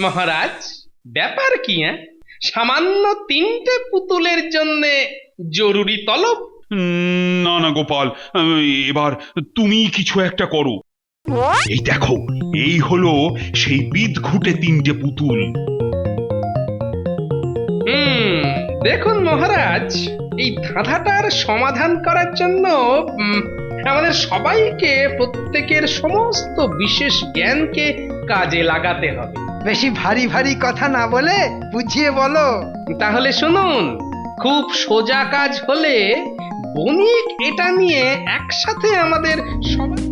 মহারাজ, ব্যাপার কি? সামান্য 3টে পুতুলের জন্যে জরুরি তলব? না না গোপাল, এবার তুমি কিছু একটা করো। এই দেখো, এই হলো সেই বিদঘুটে 3টে পুতুল। দেখুন মহারাজ, এই ধাঁধাটার সমাধান করার জন্য আমাদের সবাইকে প্রত্যেকের সমস্ত বিশেষ জ্ঞানকে কাজে লাগাতে হবে। বেশি ভারী ভারী কথা না বলে বুঝিয়ে বলো। তাহলে শুনুন, খুব সোজা কাজ হলে বণিক এটা নিয়ে একসাথে আমাদের সবাই।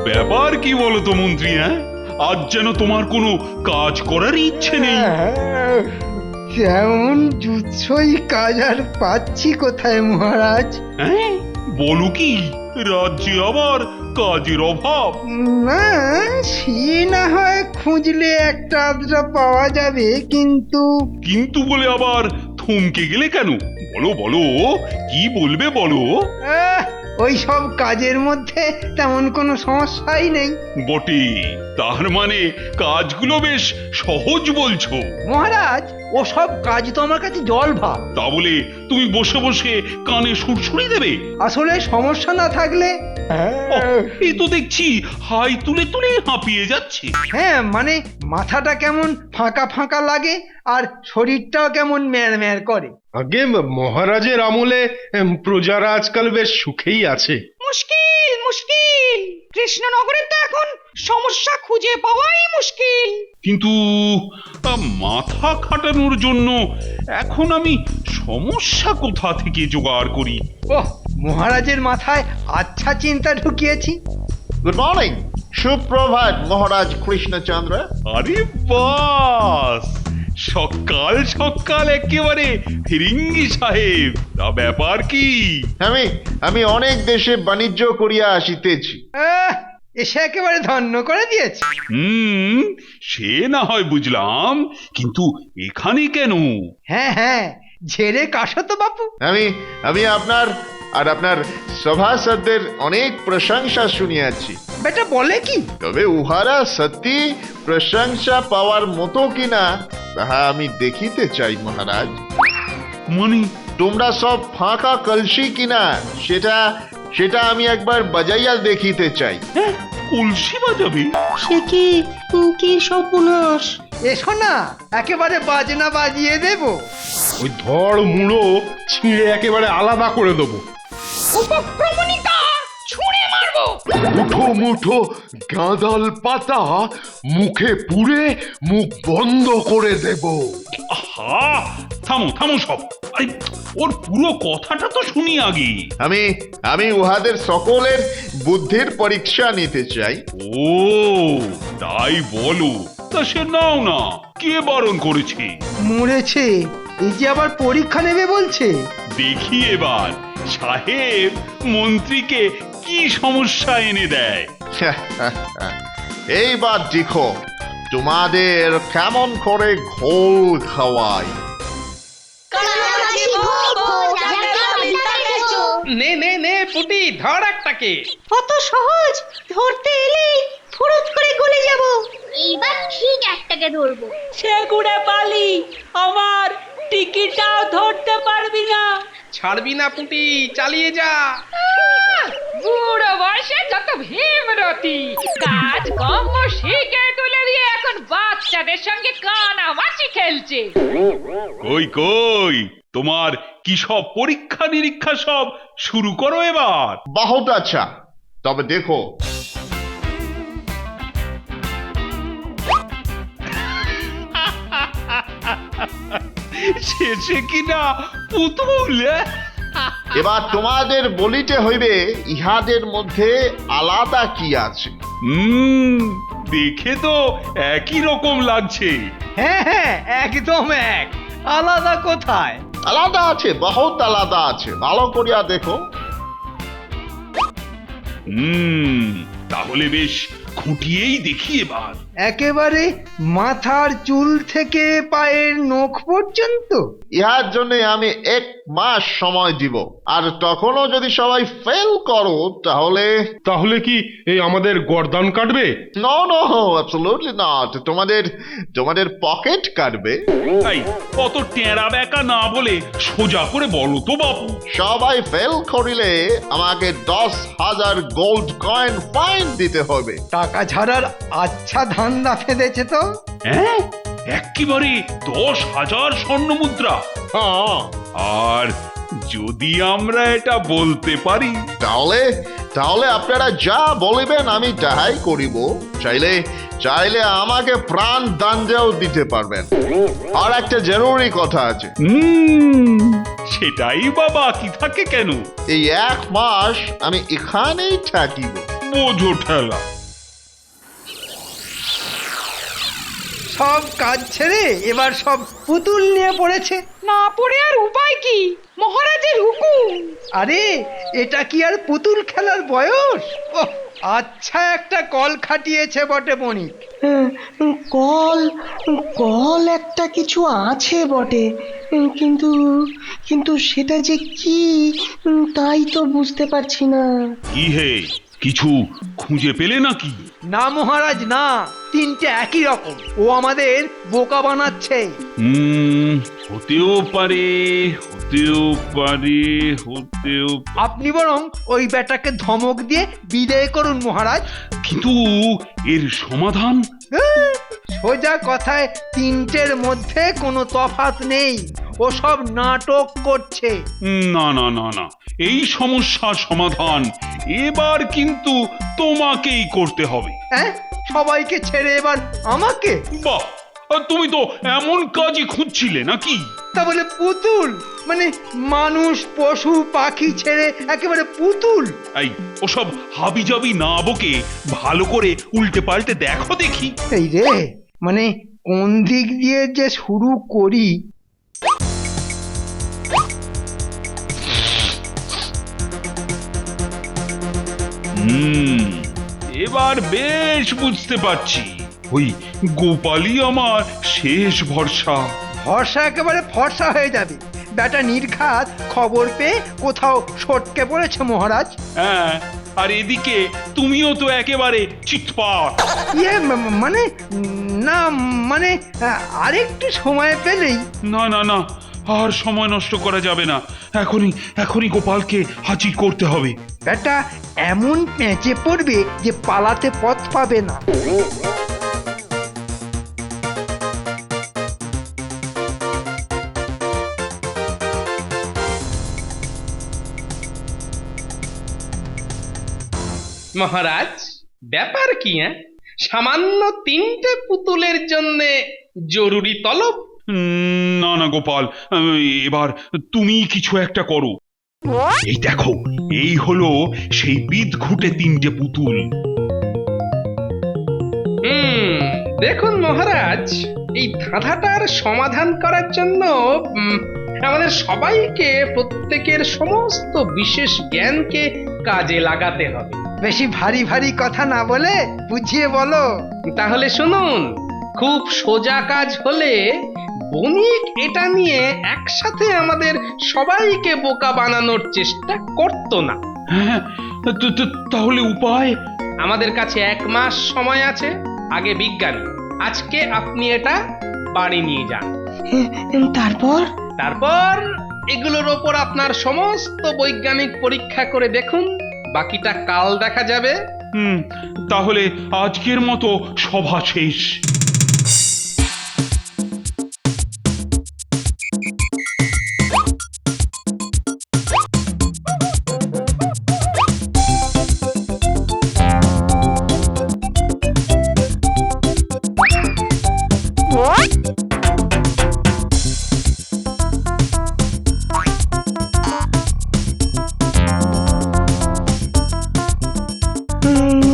ব্যাপার কি বলো তো মন্ত্রী? আজ যেন তোমার কোনো কাজ করার ইচ্ছে নেই। তেমন জুৎসই কাজ আর পাচ্ছি কোথায় মহারাজ? হ্যাঁ, বলো কি রাজ্যে আবার কাজের অভাব? না, সে না হয় খুঁজলে একটা আধটা পাওয়া যাবে, কিন্তু কিন্তু বলে আবার থমকে গেলে কেন? বলো বলো, কি বলবে বলো। ওই সব কাজের মধ্যে তেমন কোনো সমস্যাই নেই। বটে, তার মানে কাজগুলো বেশ সহজ বলছো? মহারাজ, ও সব কাজ তো আমার কাছে জল ভাত। তা বলে তুমি বসে বসে কানে সুরসুরি দেবে? আসলে সমস্যা না থাকলে এই তো দেখছি হাই তুলে তুলে হাঁপিয়ে যাচ্ছে। হ্যাঁ, মানে মাথাটা কেমন ফাঁকা ফাঁকা লাগে আর শরীরটাও কেমন ম্যার ম্যার করে। আগে মহারাজের আমলে প্রজারা আজকাল বেশ সুখেই আছে। মুশকিল মুশকিল, কৃষ্ণনগরে তো এখন সমস্যা খুঁজে পাওয়াই মুশকিল। কিন্তু মাথা খাটানোর জন্য এখন আমি সমস্যা কোথা থেকে জোগাড় করি? ওহ, মহারাজের মাথায় আচ্ছা চিন্তা ঢুকিয়েছি। গুড মর্নিং, সুপ্রভাত মহারাজ কৃষ্ণচন্দ্র। আরে বাস, সকাল সকাল একেবারে ফিরিঙ্গি সাহেব, তা ব্যাপার কি? আমি অনেক দেশে বাণিজ্য করিয়া আসিতেছি। এসে একেবারে ধন্য করে দিয়েছে। সে না হয় বুঝলাম, কিন্তু এখানে কেন? হ্যাঁ হ্যাঁ, ঝেড়ে কাশো তো বাপু। আমি আপনার আর আপনার সভাসদদের অনেক প্রশংসা শুনিয়াছি। বেটা বলে কি? তবে উহারা সত্যি প্রশংসা পাওয়ার মতো কিনা তাহা আমি দেখিতে চাই মহারাজ। মানে তোমরা সব ফাঁকা কলসি কিনা সেটা আমি একবার বাজাইয়া দেখিতে চাই। কলসি বাজাবে? সে কি কি সর্বনাশ! এসো না, একেবারে বাজনা বাজিয়ে দেব। ওই ধড় মুড়ো ছিঁড়ে একেবারে আলাদা করে দেবো। উপক্রমণিকা ছুঁড়ে মারবো। মুঠো মুঠো গাঁদাল পাতা মুখে পুরে মুখ বন্ধ করে দেব। আহা, থামো থামো সব। আরে ওর পুরো কথাটা তো শুনি আগে। আমি উহাদের সকলের বুদ্ধির পরীক্ষা নিতে চাই। ও তাই বলো, তা সে নাও না, কে বারণ করেছে? মরেছে, এই যে আবার পরীক্ষা নেবে বলছে। দেখি এবার সাহেব মন্ত্রীকে কি সমস্যা এনে দেয়। এইবার দেখো তোমাদের কেমন করে ঘোল খাওয়াই। নে নে নে পুটি, ধর একটাকে। কত সহজ, ধরতে এলেই ফুরুত করে গলে যাব। এইবার ঠিক একটাকে ধরবো। সে গুড়ে পালি, আমার টিকিটাও ধরতে পারবি না। ছাড়বি না পুটি, চালিয়ে যা। বুড়ো বয়সে যত ভীমরতি, কাজ কম শিখে তুলে দিয়ে এখন বাচ্চাদের সঙ্গে কানামাছি খেলছে। কই কই, তোমার কি সব পরীক্ষা নিরীক্ষা সব শুরু করো এবার। বহুত আচ্ছা, তবে দেখো শেষে কিনা পুতুল। এবার তোমাদের বলিতে হইবে ইহাদের মধ্যে আলাদা কি আছে। দেখে তো একই রকম লাগছে। হ্যাঁ হ্যাঁ, একদম এক। আলাদা কোথায়? আলাদা আছে, বহুত আলাদা আছে, ভালো করিয়া দেখো। তাহলে বেশ খুঁটিয়েই দেখি এবার। একেবারে মাথার চুল থেকে পায়ের নখ পর্যন্ত। ইহার জন্য আমি মাস সময় দিব, আর তখনও যদি সবাই ফেল করো তাহলে তাহলে কি এই আমাদের গর্দান কাটবে? No no, absolutely not. তোমাদের তোমাদের পকেট কাটবে। এই কত টেরা বেকা না বলে সোজা করে বলো তো বাপু। সবাই ফেল করিলে আমাকে 10,000 গোল্ড কয়েন ফাইন দিতে হবে। টাকা ছাড়ার আচ্ছা ধান্দা ফেঁদেছে তো। হ্যাঁ, একেবারে 10,000 স্বর্ণ মুদ্রা। হ্যাঁ, আর যদি আমরা এটা বলতে পারি? তাহলে তাহলে আপনারা যা বলিবেন আমি তাহাই করিব। চাইলে চাইলে আমাকে প্রাণ দান্দেও দিতে পারবেন। আর একটা জরুরি কথা আছে, সেটাই বা বাকি থাকে কেন? এই 1 মাস আমি এখানেই থাকিব। বোঝো ঠেলা। সব কাজ ছেড়ে এবার সব পুতুল নিয়ে পড়েছে। না পড়ে আর উপায় কি, মহারাজের হুকুম। আরে এটা কি আর পুতুল খেলার বয়স? ওহ, আচ্ছা একটা কল খাটিয়েছে বটে বণিক। কল কল একটা কিছু আছে বটে, কিন্তু কিন্তু সেটা যে কি তাই তো বুঝতে পারছি না। কি হে, কিছু খুঁজে পেলে নাকি? না মহারাজ না, তিনটে একই রকম। ও আমাদের বোকা বানাচ্ছে। হতেও পারে, হতেও পারে, হতেও। আপনি বরং ওই বেটাকে ধমক দিয়ে বিদায় করুন মহারাজ। কিন্তু এর সমাধান? সোজা কথায় তিনটের মধ্যে কোনো তফাৎ নেই। ও সব নাটক করছে। না না না না, এই সমস্যার সমাধান এবার কিন্তু তোমাকেই করতে হবে। হ্যাঁ, সবাইকে ছেড়ে এবার আমাকে? বাহ, তুমি তো এমন কাজই খুঁজছিলে নাকি? তা বলে পুতুল, মানে মানুষ পশু পাখি ছেড়ে একেবারে পুতুল? এই ওসব হাবিজাবি না বকে ভালো করে উল্টে পাল্টে দেখো দেখি। এই রে, মানে কোন দিক দিয়ে যে শুরু করি। এবার বেশ বুঝতে পারছি, ওই গোপালই আমার শেষ ভরসা। ভরসা একেবারে ফর্সা হয়ে যাবে। বেটা নির্ঘাত খবর পেয়ে কোথাও সটকে পড়েছে মহারাজ। হ্যাঁ, আর এদিকে তুমিও তো একেবারে চিৎপাট। ইয়ে মানে না, মানে আরেকটু সময় পেলেই। না না না, আর সময় নষ্ট করা যাবে না। এখনই এখনই গোপালকে হাজির করতে হবে। বেটা এমন পেঁচে পড়বে যে পালাতে পথ পাবে না। মহারাজ, ব্যাপার কি? সামান্য তিনটে পুতুলের জন্য জরুরি তলব? না না গোপাল, এবার তুমি কিছু একটা করো। এই দেখো, এই হলো সেই বিদঘুটে তিনটে পুতুল। দেখুন মহারাজ, এই ধাঁধাটার সমাধান করার জন্য আমাদের সবাইকে প্রত্যেকের সমস্ত বিশেষ জ্ঞানকে কাজে লাগাতে হবে। বেশি ভারী ভারী কথা না বলে বুঝিয়ে বলো। তাহলে শুনুন, খুব সোজা কাজ হলে বণিক এটা নিয়ে একসাথে আমাদের সবাইকে বোকা বানানোর চেষ্টা করতো না। হ্যাঁ, তাহলে উপায়? আমাদের কাছে 1 মাস সময় আছে। আগে বিজ্ঞানী, আজকে আপনি এটা বাড়ি নিয়ে যান। তারপর তারপর এগুলোর ওপর আপনার সমস্ত বৈজ্ঞানিক পরীক্ষা করে দেখুন। বাকিটা কাল দেখা যাবে। তাহলে আজকের মতো সভা শেষ।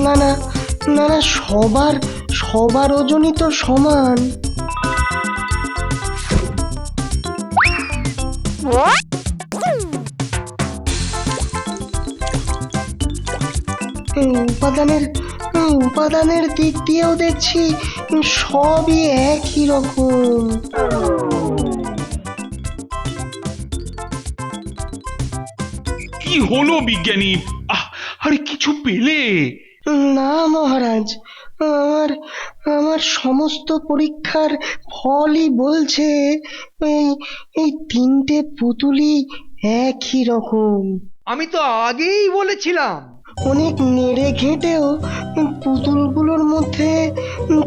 না না না না, সবার ওজনই তো সমান। উপাদানের দিক দিয়েও দেখছি সবই একই রকম। কি হলো বিজ্ঞানী? আরে কিছু পেলে? না মহারাজ, আমার আমার সমস্ত পরীক্ষার ফলই বলছে এই এই তিনটে পুতুলই একই রকম। আমি তো আগেই বলেছিলাম। অনেক নেড়ে ঘেঁটেও পুতুলগুলোর মধ্যে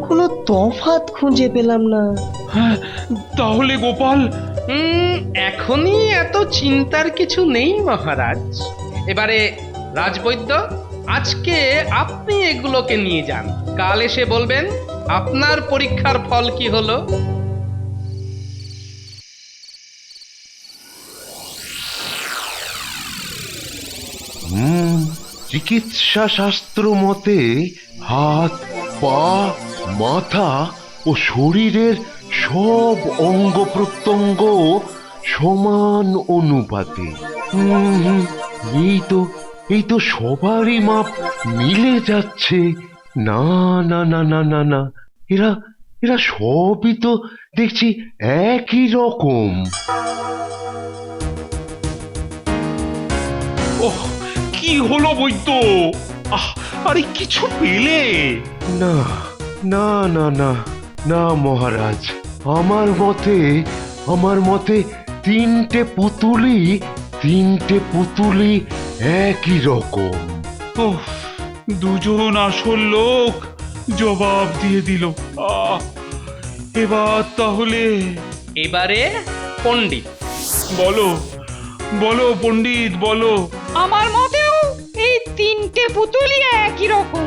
কোনো তফাৎ খুঁজে পেলাম না। হ্যাঁ, তাহলে গোপাল? এখনই এত চিন্তার কিছু নেই মহারাজ। এবারে রাজবৈদ্য, আজকে আপনি এগুলোকে নিয়ে যান, কাল এসে বলবেন আপনার পরীক্ষার ফল কি হলো। চিকিৎসা শাস্ত্র মতে হাত, পা, মাথা ও শরীরের সব অঙ্গ প্রত্যঙ্গ সমান অনুপাতে। এই তো সবারই মাপ মিলে যাচ্ছে। না না না না না না, এরা এরা সবই তো দেখছি একই রকম। ওহ, কি হলো বৈদ্য? আরে কিছু পেলে? না না না না না মহারাজ, আমার মতে তিনটে পুতুলই একই রকম। ওহ, দুজন আসল লোক জবাব দিয়ে দিল। এবার তাহলে? এবারে পণ্ডিত। বলো বলো পণ্ডিত, বলো। আমার মতেও এই তিনটে পুতুলই একই রকম।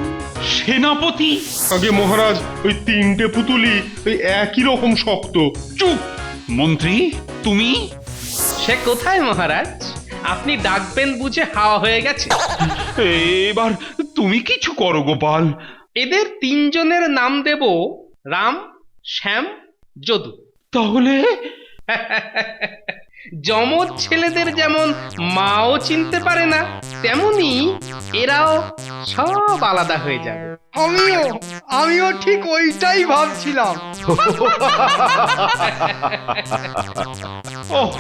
সেনাপতি? আগে মহারাজ, ওই তিনটে পুতুলই ওই একই রকম শক্ত। চুপ! মন্ত্রী, তুমি? সে কোথায় মহারাজ, আপনি ডাকবেন বুঝে হাওয়া হয়ে গেছে। এবার তুমি কিছু করো গোপাল। এদের তিনজনের নাম দেব রাম, শ্যাম, যদু। তাহলে? যমজ ছেলেদের যেমন মাও চিনতে পারে না, তেমনি এরাও সব আলাদা হয়ে যাবে। আমিও ঠিক ওইটাই ভাবছিলাম। ওহ,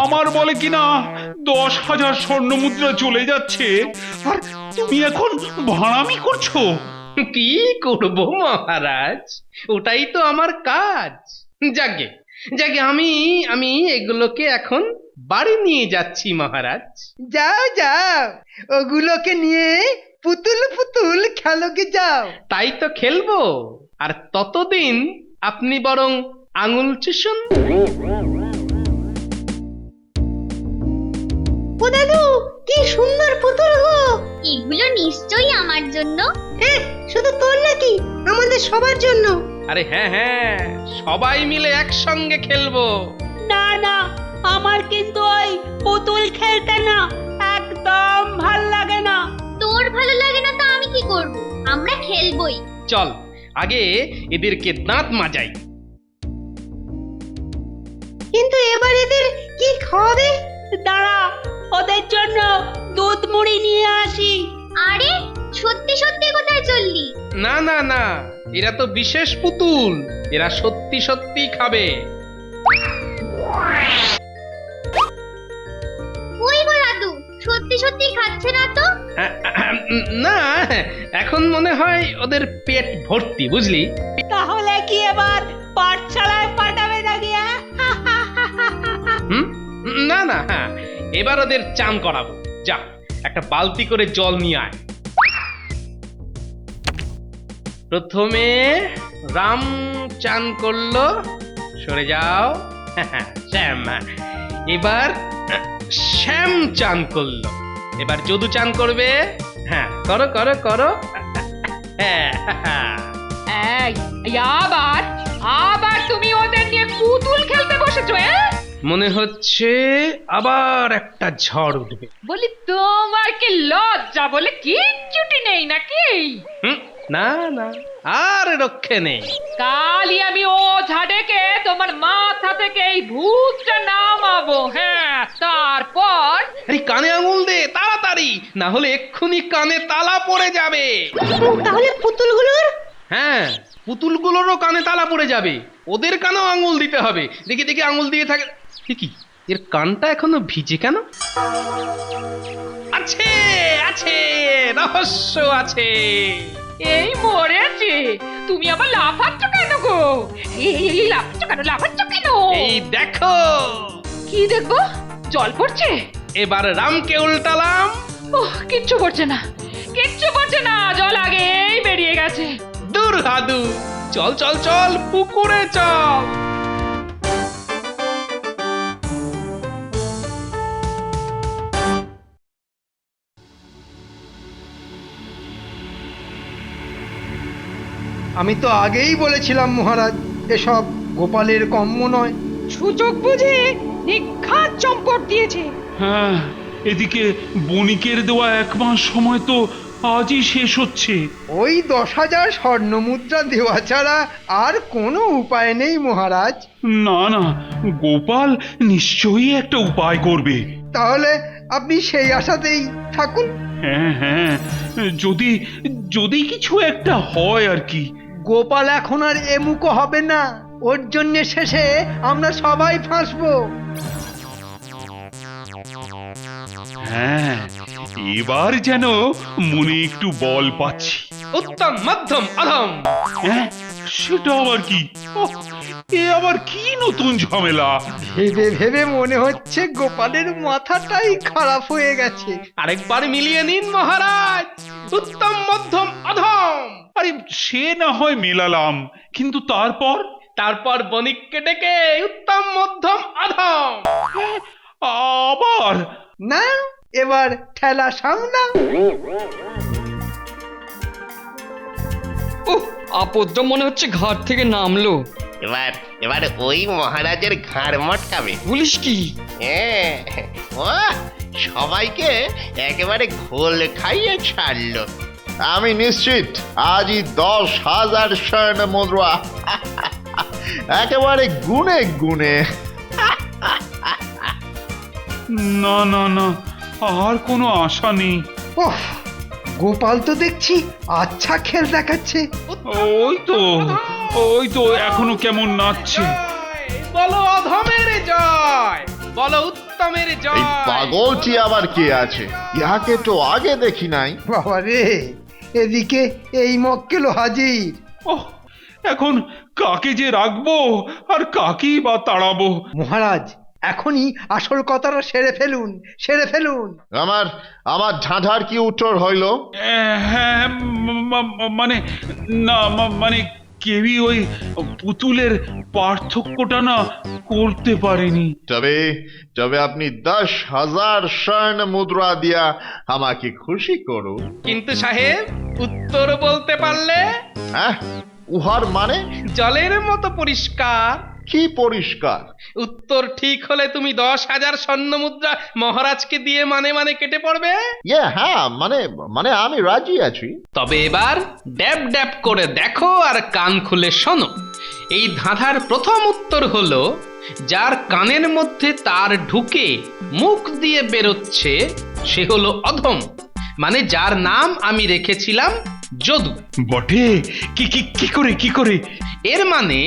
আমার বলে কিনা 10,000 স্বর্ণ মুদ্রা চলে যাচ্ছে, আর তুমি এখন ভাড়ামি করছো। কি করব মহারাজ, ওটাই তো আমার কাজ। যাগে যাগে, আমি এগুলোকে এখন বাড়ি নিয়ে যাচ্ছি মহারাজ। যাও যাও, ওগুলোকে নিয়ে পুতুল খেলোকে যাও। তাই তো খেলবো, আর ততদিন আপনি বরং আঙুল চুষুন। ও দাদু, কি সুন্দর পুতুল গো! এগুলো নিশ্চয়ই আমার জন্য। শুধু তোর নাকি, আমাদের সবার জন্য। আরে হ্যাঁ হ্যাঁ, সবাই মিলে একসঙ্গে খেলবো। না না, আমার কিন্তু ওই পুতুল খেলতে না একদম ভাল লাগে না। তোর ভালো লাগে না তো আমি কি করব? আমরা খেলবই। চল আগে এদেরকে দাঁত মাজাই। কিন্তু এবার এদের কি খাওয়াবে? দাঁড়া, ওদের জন্য দুধ মুড়ি নিয়ে আসি। আরে সত্যি সত্যি কোথায় চললি? না না না, এরা তো বিশেষ পুতুল, এরা সত্যি সত্যি খাবে। ওই গো দাদু, সত্যি সত্যি খাচ্ছে না তো? না, এখন মনে হয় ওদের পেট ভর্তি, বুঝলি। তাহলে কি এবার পাঠশালায় পাঠাবে নাকি? হুম, না না, হ্যাঁ, এবার ওদের চান করাবো। যা, একটা বালতি করে জল নিয়ে আয়। প্রথমে রাম চান করলো, সরে যাও। শ্যাম। এবার শ্যাম চান করলো, এবার যদু চান করবে। হ্যাঁ, করো করো করো। আবার আবার তুমি ওদের নিয়ে পুতুল খেলতে বসেছো? মনে হচ্ছে আবার একটা ঝড় উঠবে। বলি তোমার কি লজ্জা বলে কিচ্ছুটি নেই নাকি? না না, আর রক্ষে নেই। কালই আমি ওঝা ডেকে তোমার মাথা থেকে এই ভূতটা নামাবো। হ্যাঁ, তারপর আরে কানে আঙুল দে তাড়াতাড়ি, না হলে এক্ষুনি কানে তালা পড়ে যাবে। তাহলে পুতুলগুলোর? হ্যাঁ, পুতুলগুলোরও কানে তালা পড়ে যাবে, ওদের কানেও আঙুল দিতে হবে। দেখি দেখি আঙুল দিয়ে থাকে। কি এর কানটা এখনো ভিজে কেন? আছে আছে, রহস্য আছে। এই মরেছে, তুমি আবার লাফাচ্ছ কেন গো? এই লাফাচ্ছ কেন, লাফাচ্ছ কেন? এই দেখো, কি দেখবো? জল পড়ছে? এবার রামকে উল্টালাম। ওহ, কিচ্ছু পড়ছে না, কিচ্ছু পড়ছে না, জল আগেই বেরিয়ে গেছে। দূর হাদু, চল চল চল, পুকুরে চল। আমি তো আগেই বলেছিলাম মহারাজ, এসব গোপালের কম্য নয়। সুযোগ বুঝে নিখাত চম্পট দিয়েছে। হ্যাঁ, এদিকে বণিকের দেওয়া 1 মাস সময় তো আজই শেষ হচ্ছে। ওই 10,000 স্বর্ণ মুদ্রা দেওয়া ছাড়া আর কোনো উপায় নেই মহারাজ। না না, গোপাল নিশ্চয়ই একটা উপায় করবে। তাহলে আপনি সেই আশাতেই থাকুন। হ্যাঁ হ্যাঁ, যদি যদি কিছু একটা হয় আর কি। গোপাল এখন আর এমুকো হবে না, ওর জন্য শেষে আমরা সবাই ফাঁসবো। হ্যাঁ, এবার যেন মনে একটু বল পাচ্ছি। উত্তম মধ্যম অধম। হ্যাঁ, সেটা আবার কি? ওহ, এ আবার কি নতুন ঝামেলা? ভেবে ভেবে মনে হচ্ছে গোপালের মাথাটাই খারাপ হয়ে গেছে। আরেকবার মিলিয়ে নিন মহারাজ, উত্তম মধ্যম অধম। আরে সে না হয় মেলালাম, কিন্তু তারপর বণিককে ডেকে উত্তম মধ্যম অধম। আবার না, এবার ঠেলা সামলা। আপদ্য মনে হচ্ছে ঘাট থেকে নামলো। এবার এবার ওই মহারাজের ঘাড় মটকাবে। বলিস কি? হ্যাঁ, ও সবাইকে একেবারে ঘোল খাইয়ে ছাড়লো। আমি নিশ্চিত আজই 10,000 স্বর্ণ মুদ্রা একেবারে গুনে গুনে। না না না, আর কোনো আশা নেই। ওহ, গোপাল তো দেখছি আচ্ছা খেল দেখাচ্ছে। ওই তো এখনো কেমন নাচছে। বলো অধমের জয়, বলো উত্তমের এই জয়। পাগলটি আবার কে আছে? ইহাকে তো আগে দেখি নাই। বাবা রে, এদিকে এই মক্কেল হাজির। ওহ, এখন কাকে যে রাখবো আর কাকেই বা তাড়াবো? মহারাজ, এখনই আসল কথাটা সেরে ফেলুন, সেরে ফেলুন। আমার আমার ঢাঢার কি উত্তর হইল? হ্যাঁ, মানে না, মানে কেউই ওই পুতুলের পার্থক্যটা না করতে পারেনি। তবে তবে আপনি 10,000 স্বর্ণ মুদ্রা দিয়া আমাকে খুশি করুন। কিন্তু সাহেব, উত্তর বলতে পারলে? হ্যাঁ, উহার মানে? জলের মতো পরিষ্কার। কি পরিষ্কার? উত্তর ঠিক হলে তুমি 10,000 স্বর্ণ মুদ্রা মহারাজকে দিয়ে মানে মানে কেটে পড়বে। হ্যাঁ, মানে মানে আমি রাজি আছি। তবে এবার ড্যাব ড্যাব করে দেখো আর কান খুলে শোনো। এই ধাঁধার প্রথম উত্তর হলো, যার কানের মধ্যে তার ঢুকে মুখ দিয়ে বেরোচ্ছে সে হলো অধম। মানে যার নাম আমি রেখেছিলাম যদু। বটে, কি করে? এর মানে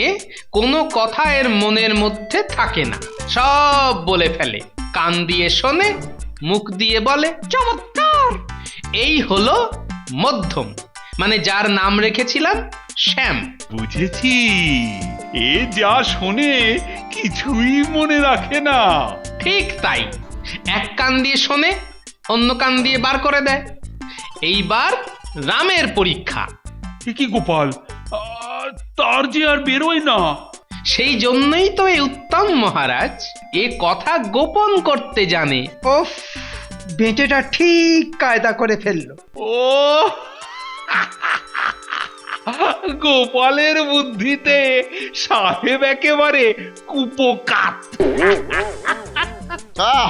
কোনো কথা এর মনের মধ্যে থাকে না, সব বলে ফেলে। কান দিয়ে শোনে, মুখ দিয়ে বলে। চমৎকার! এই হলো মধ্যম, মানে যার নাম রেখেছিলাম শ্যাম। বুঝেছি, এ যা শোনে কিছুই মনে রাখে না। ঠিক তাই, এক কান দিয়ে শোনে, অন্য কান দিয়ে বার করে দেয়। এইবার রামের পরীক্ষা। কি গোপাল, তার যে আর বেরোয় না। সেই জন্যই তো এই উত্তম মহারাজ এ কথা গোপন করতে জানে। ওফ, বেঁচেটা ঠিক কায়দা করে ফেললো। ও গোপালের বুদ্ধিতে সাহেব একেবারে কুপোকাত।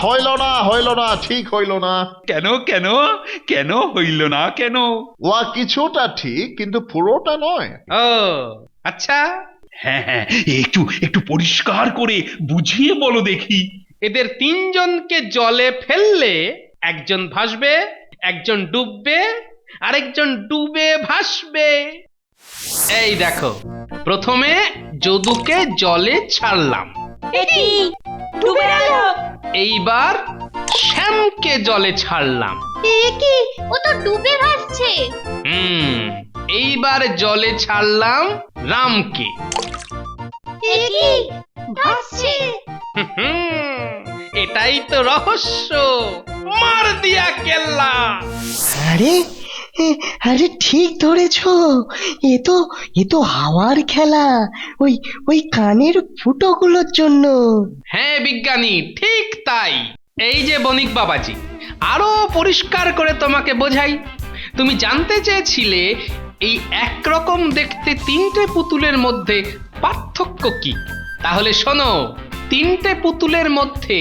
হইল না, ঠিক হইল না। কেন হইল না? কেন? উহা কিছুটা ঠিক, কিন্তু পুরোটা নয়। ও আচ্ছা, হ্যাঁ, একটু পরিষ্কার করে বুঝিয়ে বলো দেখি। এদের তিনজনকে জলে ফেললে একজন ভাসবে, একজন ডুববে, আরেকজন ডুবে ভাসবে। এই দেখো, প্রথমে যদুকে জলে ছাড়লাম। ডুবে গেল। এইবার শ্যামকে জলে ছাড়লাম। এ কি, ও তো ডুবে ভাসছে। এইবার জলে ছাড়লাম রামকে। এ কি, ভাসছে। এটাই তো রহস্য। মার দিয়া কেল্লা। আরে আরে ঠিক ধরেছ, এ তো হাওয়ার খেলা, ওই ওই কানের ফুটোগুলোর জন্য। হ্যাঁ বিজ্ঞানী, ঠিক তাই। এই যে বণিক বাবাজি, আরো পরিষ্কার করে তোমাকে বোঝাই। তুমি জানতে চেয়েছিলে এই একরকম দেখতে তিনটে পুতুলের মধ্যে পার্থক্য কি। তাহলে শোনো, তিনটে পুতুলের মধ্যে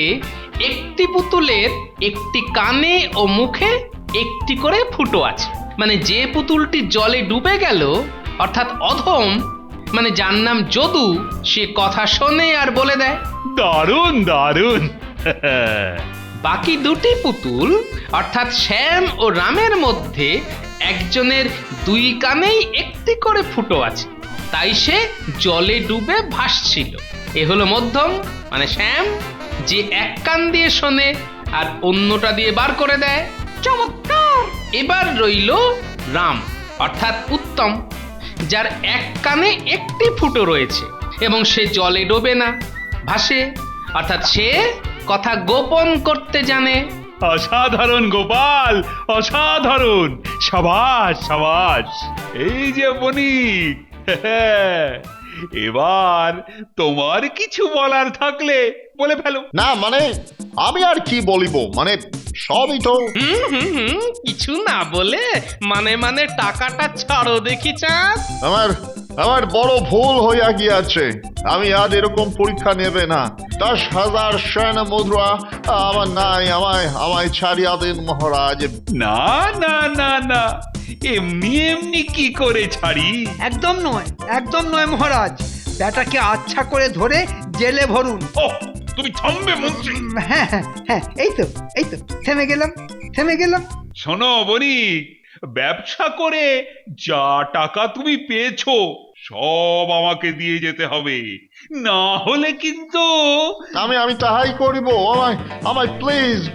একটি পুতুলের একটি কানে ও মুখে একটি করে ফুটো আছে। মানে যে পুতুলটি জলে ডুবে গেল, অর্থাৎ অধম, মানে যার নাম যদু, সে কথা শোনে আর বলে দেয়। দারুণ দারুণ। বাকি দুটি পুতুল অর্থাৎ শ্যাম ও রামের মধ্যে একজনের দুই কানেই একটি করে ফুটো আছে, তাই সে জলে ডুবে ভাসছিল। এ হলো মধ্যম, মানে শ্যাম, যে এক কান দিয়ে শোনে আর অন্যটা দিয়ে বার করে দেয়। চমৎকার। এবার রইল রাম, অর্থাৎ উত্তম, যার এক কানে একটি ফুটো রয়েছে এবং সে জলে ডোবে না, ভাসে, অর্থাৎ সে কথা গোপন করতে জানে। অসাধারণ গোপাল, অসাধারণ। সাবাস সাবাস। এই যে বণিক, এবার তোমার কিছু বলার থাকলে বলে ফেলো। না মানে আমি আর কি বলিব, মানে সবই তো। কিছু না বলে মানে টাকাটা ছাড়ো দেখি চাঁদ। আমার বড় ভুল হইয়া গিয়াছে। আমি আর এরকম পরীক্ষা নেবে না। 10,000 স্বর্ণ মুদ্রা আমার নাই, আমায় ছাড়িয়া দিন মহারাজ। না না না না, এমনি এমনি কি করে ছাড়ি? একদম নয় মহারাজ, ব্যাটাকে আচ্ছা করে ধরে জেলে ভরুন। ও, তুমি থামবে মন্ত্রী। হ্যাঁ হ্যাঁ হ্যাঁ, এই তো থেমে গেলাম। শোনো বণিক, ব্যবসা করে যা টাকা তুমি পেয়েছো সব আমাকে দিয়ে যেতে হবে, না হলে কিন্তু। আমি তাহাই করিব। আমায়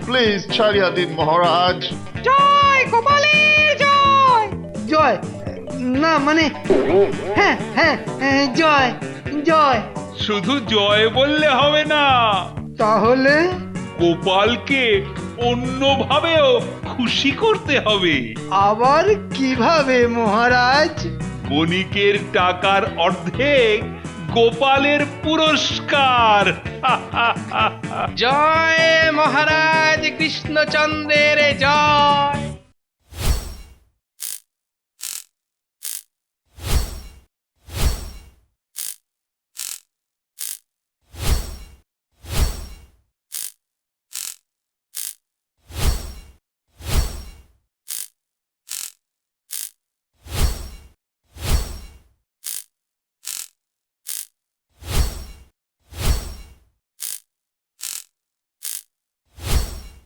প্লিজ ছাড়িয়া দিন মহারাজ। জয় গোপালের জয়। জয় না মানে হ্যাঁ জয়। শুধু জয় বললে হবে না, তাহলে গোপালকে অন্যভাবেও খুশি করতে হবে। আবার কিভাবে মহারাজ? বণিকের টাকার অর্ধেক গোপালের পুরস্কার। জয় মহারাজ কৃষ্ণচন্দ্রের জয়।